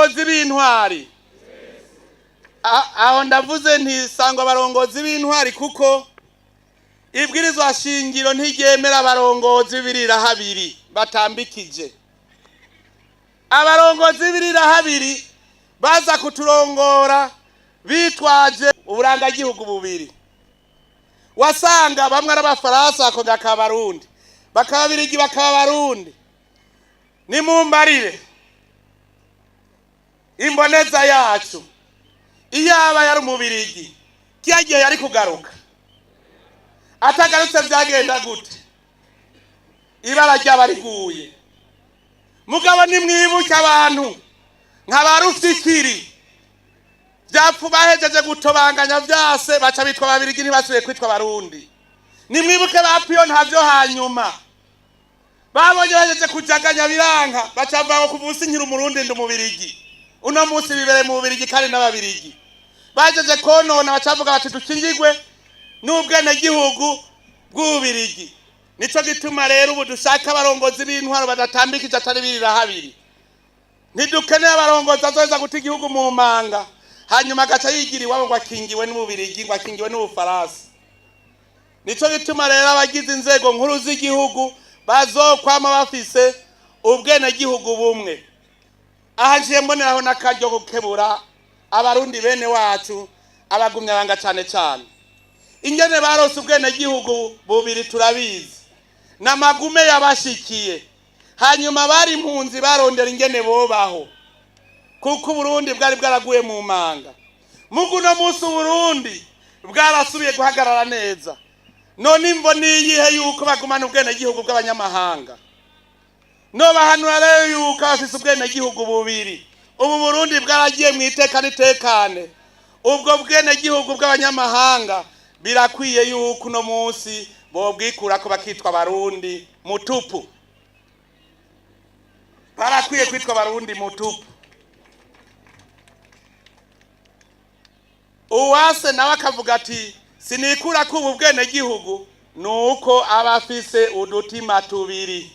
abarongozi b'intwari. Aho ndavuze nti sangwa abarongozi b'intwari kuko ibwirizwa shingiro ntiryemera abarongozi birira habiri batambikije. Abarongozi birira habiri baza kuturongora bitwaje uburangagihugu bubiri. Wasanga bamwe ari abafaransa bakongera akaba abarundi, bakaba abirigi bakaba abarundi. Nimumbarire imboneza yacu iyaba yari umubirigi kiya gihe yari kugaruka, atagarutse byagenda gute? Ibara ry'abariguye. Mugabo nimwibuke abantu nk'abarufikiri byapfu bahejeje gutobanganya byase baca bitwa babirigi ntibasubiye kwitwa barundi. Nimwibuke bapiyo ntavyo hanyuma babonye bahejeje kujaganya biranka baca bavuga ko kuvusinkira umurundi ndi umubirigi. Uno munsi bibere mu bubirigi kandi n'ababirigi bajeje konona bacavuga bati dukingigwe n'ubwenegihugu bw'ububirigi. Nico gituma rero ubu dushaka abarongozi b'intwaro badatambikije atari birira habiri. Ntidukeneye abarongozi azoza guta igihugu mu manga hanyuma agaca yigira iwabo ngo akingiwe n'ububirigi ngo akingiwe n'ubufaransa. Nico gituma rero abagize inzego nkuru z'igihugu bazokwama bafise ubwenegihugu bumwe. Aha njiye mboneraho n'akaryo gukebura abarundi bene wacu abagumyabanga cane cane. Ingene barose ubwenegihugu bubiri turabizi, n'amagume yabashikiye. Hanyuma bari impunzi barondera ingene bobaho kuko Burundi bwari bwaraguye mu manga. Muguno munsi Burundi bwarasubiye guhagarara neza. None imvo niyihe yuko bagumana ubwenegihugu bw'abanyamahanga? No bahanura rero yuko bafise ubwenegihugu bubiri. Ubu Burundi bwaragiye mu iteka nitekane. Ubwo bwenegihugu bw'abanyamahanga birakwiye yuko no munsi bo bwikurako bakitwa abarundi mutupu. Barakwiye kwitwa abarundi mutupu. Uwase nawe akavuga ati sinikurako ubu bwenegihugu nuko abafise udutima tubiri.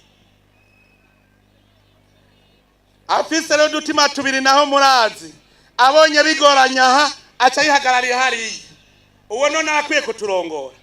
Afise rero udutima tubiri naho murazi abonye bigoranya aha aca yihagarariye hariya. Uwo none akwiye kuturongora.